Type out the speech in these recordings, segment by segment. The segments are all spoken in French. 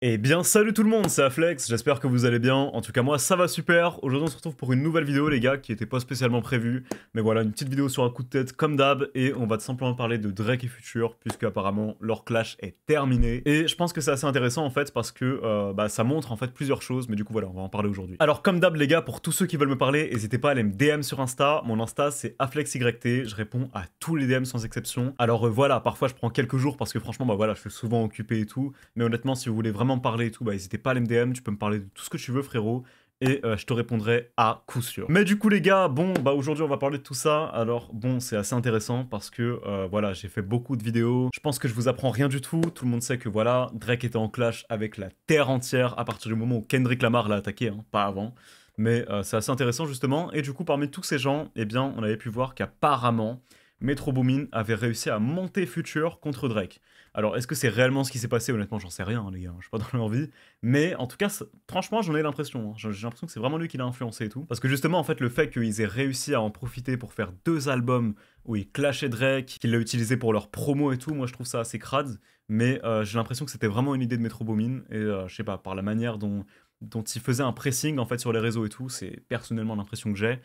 Eh bien salut tout le monde, c'est Aflex, j'espère que vous allez bien, en tout cas moi ça va super. Aujourd'hui on se retrouve pour une nouvelle vidéo les gars, qui était pas spécialement prévue, mais voilà, une petite vidéo sur un coup de tête comme d'hab, et on va tout simplement parler de Drake et Future, puisque apparemment leur clash est terminé. Et je pense que c'est assez intéressant en fait, parce que ça montre en fait plusieurs choses, mais du coup voilà, on va en parler aujourd'hui. Alors comme d'hab les gars, pour tous ceux qui veulent me parler, n'hésitez pas à aller me DM sur Insta, mon Insta c'est AflexYT, je réponds à tous les DM sans exception. Alors voilà, parfois je prends quelques jours, parce que franchement bah voilà, je suis souvent occupé et tout, mais honnêtement si vous voulez vraiment me parler et tout, bah n'hésitez pas à aller me DM, tu peux me parler de tout ce que tu veux frérot, et je te répondrai à coup sûr. Mais du coup les gars, bon bah aujourd'hui on va parler de tout ça. Alors bon, c'est assez intéressant parce que voilà, j'ai fait beaucoup de vidéos, je pense que je vous apprends rien du tout, tout le monde sait que voilà, Drake était en clash avec la terre entière à partir du moment où Kendrick Lamar l'a attaqué, hein, pas avant. Mais c'est assez intéressant justement, et du coup parmi tous ces gens, eh bien on avait pu voir qu'apparemment Metro Boomin avait réussi à monter Future contre Drake. Alors, est-ce que c'est réellement ce qui s'est passé? Honnêtement, j'en sais rien, hein, les gars. Je suis pas dans leur vie. Mais en tout cas, franchement, j'en ai l'impression. Hein. J'ai l'impression que c'est vraiment lui qui l'a influencé et tout. Parce que justement, en fait, le fait qu'ils aient réussi à en profiter pour faire 2 albums où ils clashaient Drake, qu'ils l'ont utilisé pour leur promo et tout, moi je trouve ça assez crade. Mais j'ai l'impression que c'était vraiment une idée de Metro Boomin. Et je sais pas, par la manière dont il faisait un pressing en fait sur les réseaux et tout, c'est personnellement l'impression que j'ai.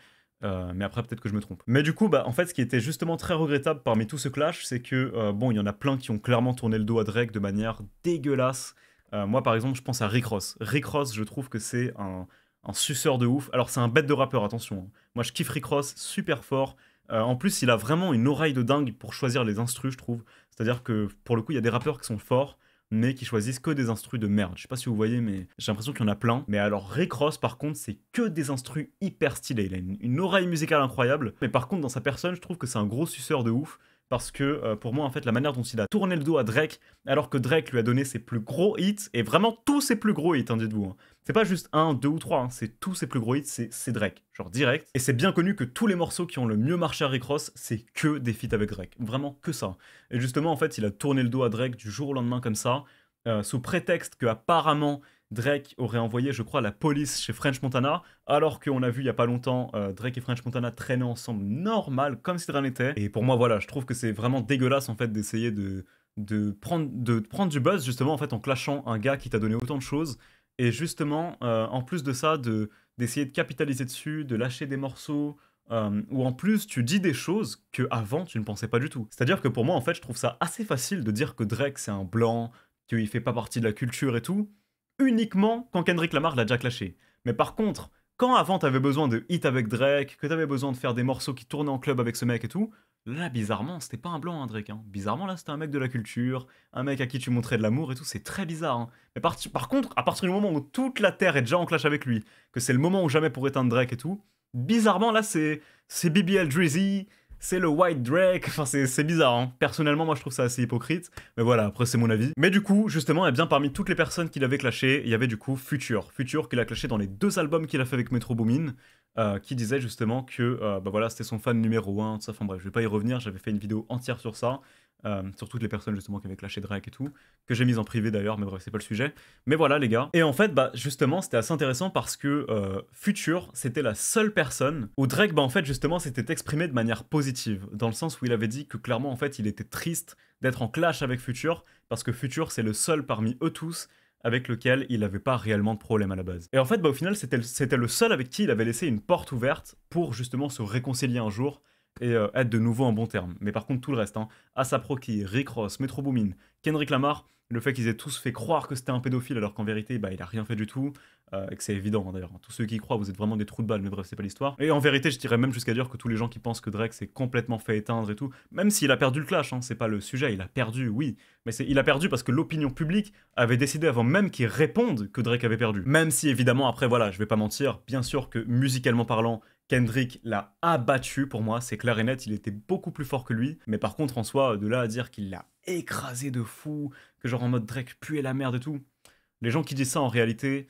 Mais après, peut-être que je me trompe. Mais du coup, bah, en fait, ce qui était justement très regrettable parmi tout ce clash, c'est que, bon, il y en a plein qui ont clairement tourné le dos à Drake de manière dégueulasse. Moi, par exemple, je pense à Rick Ross. Rick Ross, je trouve que c'est un suceur de ouf. Alors, c'est un bête de rappeur, attention. Hein. Moi, je kiffe Rick Ross, super fort. En plus, il a vraiment une oreille de dingue pour choisir les instrus, je trouve. C'est-à-dire que, pour le coup, il y a des rappeurs qui sont forts, mais qui choisissent que des instrus de merde. Je sais pas si vous voyez, mais j'ai l'impression qu'il y en a plein. Mais alors Rick Ross, par contre, c'est que des instrus hyper stylés. Il a une oreille musicale incroyable. Mais par contre, dans sa personne, je trouve que c'est un gros suceur de ouf. Parce que pour moi, en fait, la manière dont il a tourné le dos à Drake, alors que Drake lui a donné ses plus gros hits, et vraiment tous ses plus gros hits, hein, dites-vous. Hein. C'est pas juste un, deux ou trois, hein, c'est tous ses plus gros hits, c'est Drake, genre direct. Et c'est bien connu que tous les morceaux qui ont le mieux marché à Rick Ross, c'est que des feats avec Drake. Vraiment que ça. Et justement, en fait, il a tourné le dos à Drake du jour au lendemain comme ça, sous prétexte que apparemment Drake aurait envoyé, je crois, la police chez French Montana, alors qu'on a vu il y a pas longtemps Drake et French Montana traîner ensemble normal, comme si de rien n'était. Et pour moi, voilà, je trouve que c'est vraiment dégueulasse en fait d'essayer de prendre du buzz justement en fait en clashant un gars qui t'a donné autant de choses. Et justement, en plus de ça, d'essayer de capitaliser dessus, de lâcher des morceaux, où en plus tu dis des choses que avant tu ne pensais pas du tout. C'est-à-dire que pour moi, en fait, je trouve ça assez facile de dire que Drake c'est un blanc, qu'il fait pas partie de la culture et tout, uniquement quand Kendrick Lamar l'a déjà clashé. Mais par contre, quand avant t'avais besoin de hit avec Drake, que t'avais besoin de faire des morceaux qui tournaient en club avec ce mec et tout, là bizarrement c'était pas un blanc hein, Drake. Hein. Bizarrement là c'était un mec de la culture, un mec à qui tu montrais de l'amour et tout, c'est très bizarre. Hein. Mais par contre, à partir du moment où toute la terre est déjà en clash avec lui, que c'est le moment ou jamais pour éteindre Drake et tout, bizarrement là c'est BBL Drizzy, c'est le White Drake, enfin c'est bizarre, hein. Personnellement moi je trouve ça assez hypocrite, mais voilà, après c'est mon avis. Mais du coup, justement, eh bien parmi toutes les personnes qu'il avait clashé, il y avait du coup Future qu'il a clashé dans les 2 albums qu'il a fait avec Metro Boomin, qui disait justement que bah voilà, c'était son fan numéro 1, tout ça, enfin bref, je vais pas y revenir, j'avais fait une vidéo entière sur ça, sur toutes les personnes justement qui avaient clashé Drake et tout, que j'ai mise en privé d'ailleurs, mais bref, c'est pas le sujet. Mais voilà les gars. Et en fait, bah justement, c'était assez intéressant parce que Future, c'était la seule personne où Drake, bah en fait, justement, s'était exprimé de manière positive, dans le sens où il avait dit que clairement, en fait, il était triste d'être en clash avec Future, parce que Future, c'est le seul parmi eux tous avec lequel il n'avait pas réellement de problème à la base. Et en fait, bah, au final, c'était le seul avec qui il avait laissé une porte ouverte pour justement se réconcilier un jour et être de nouveau en bon terme. Mais par contre, tout le reste, hein, A$AP Rocky, Rick Ross, Metro Boomin, Kendrick Lamar, le fait qu'ils aient tous fait croire que c'était un pédophile alors qu'en vérité, bah, il a rien fait du tout, et que c'est évident hein, d'ailleurs. Tous ceux qui y croient, vous êtes vraiment des trous de balles, mais bref, c'est pas l'histoire. Et en vérité, je dirais même jusqu'à dire que tous les gens qui pensent que Drake s'est complètement fait éteindre et tout, même s'il a perdu le clash, hein, c'est pas le sujet, il a perdu, oui, mais il a perdu parce que l'opinion publique avait décidé avant même qu'il réponde que Drake avait perdu. Même si évidemment, après voilà, je vais pas mentir, bien sûr que musicalement parlant, Kendrick l'a abattu pour moi, c'est clair et net, il était beaucoup plus fort que lui. Mais par contre, en soi, de là à dire qu'il l'a écrasé de fou, que genre en mode Drake puait la merde et tout, les gens qui disent ça en réalité,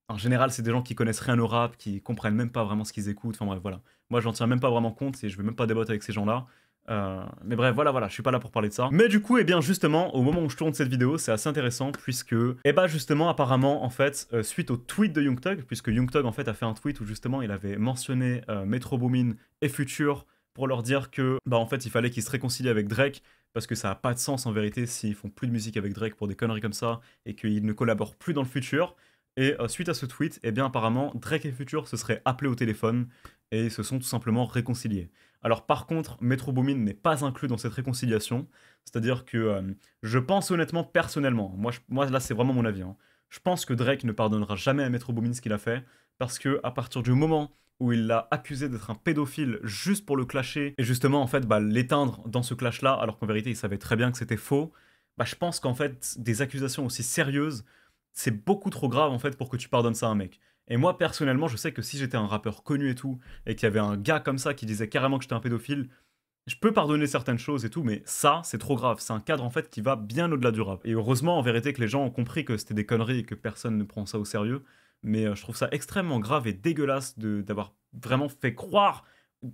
en général, c'est des gens qui connaissent rien au rap, qui comprennent même pas vraiment ce qu'ils écoutent, enfin bref, voilà. Moi, j'en tiens même pas vraiment compte et je vais même pas débattre avec ces gens-là. Mais bref, voilà, je suis pas là pour parler de ça. Mais du coup, eh bien justement, au moment où je tourne cette vidéo, c'est assez intéressant puisque, eh bah justement, apparemment, en fait, suite au tweet de Young Thug, puisque Young Thug en fait a fait un tweet où justement il avait mentionné Metro Boomin et Future pour leur dire que, bah en fait, il fallait qu'ils se réconcilient avec Drake parce que ça n'a pas de sens en vérité s'ils font plus de musique avec Drake pour des conneries comme ça et qu'ils ne collaborent plus dans le futur. Et suite à ce tweet, eh bien apparemment Drake et Future se seraient appelés au téléphone et ils se sont tout simplement réconciliés. Alors par contre, Metro Boomin n'est pas inclus dans cette réconciliation, c'est-à-dire que je pense honnêtement, personnellement, moi là c'est vraiment mon avis, hein, je pense que Drake ne pardonnera jamais à Metro Boomin ce qu'il a fait, parce que à partir du moment où il l'a accusé d'être un pédophile juste pour le clasher, et justement en fait bah, l'éteindre dans ce clash-là, alors qu'en vérité il savait très bien que c'était faux, bah, je pense qu'en fait des accusations aussi sérieuses, c'est beaucoup trop grave en fait pour que tu pardonnes ça à un mec. Et moi personnellement, je sais que si j'étais un rappeur connu et tout, et qu'il y avait un gars comme ça qui disait carrément que j'étais un pédophile, je peux pardonner certaines choses et tout, mais ça, c'est trop grave. C'est un cadre en fait qui va bien au-delà du rap. Et heureusement en vérité que les gens ont compris que c'était des conneries et que personne ne prend ça au sérieux. Mais je trouve ça extrêmement grave et dégueulasse d'avoir vraiment fait croire,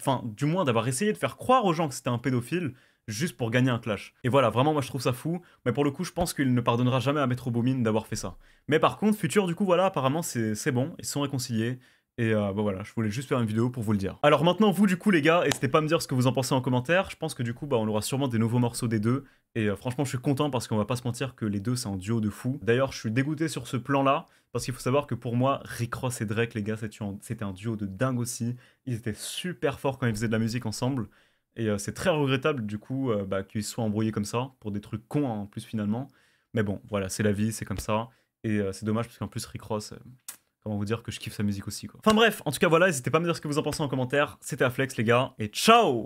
enfin du moins d'avoir essayé de faire croire aux gens que c'était un pédophile juste pour gagner un clash. Et voilà, vraiment moi je trouve ça fou, mais pour le coup je pense qu'il ne pardonnera jamais à Metro Boomin d'avoir fait ça. Mais par contre, Future du coup voilà, apparemment c'est bon, ils se sont réconciliés, et bah voilà, je voulais juste faire une vidéo pour vous le dire. Alors maintenant, vous du coup les gars, n'hésitez pas à me dire ce que vous en pensez en commentaire. Je pense que du coup, bah, on aura sûrement des nouveaux morceaux des deux. Et franchement, je suis content parce qu'on va pas se mentir que les deux, c'est un duo de fou. D'ailleurs, je suis dégoûté sur ce plan-là, parce qu'il faut savoir que pour moi, Rick Ross et Drake, les gars, c'était un duo de dingue aussi. Ils étaient super forts quand ils faisaient de la musique ensemble. Et c'est très regrettable du coup bah, qu'ils se soient embrouillés comme ça, pour des trucs cons hein, en plus finalement. Mais bon, voilà, c'est la vie, c'est comme ça. Et c'est dommage parce qu'en plus, Rick Ross... comment vous dire que je kiffe sa musique aussi quoi. Enfin bref, en tout cas voilà, n'hésitez pas à me dire ce que vous en pensez en commentaire. C'était Afflex les gars, et ciao!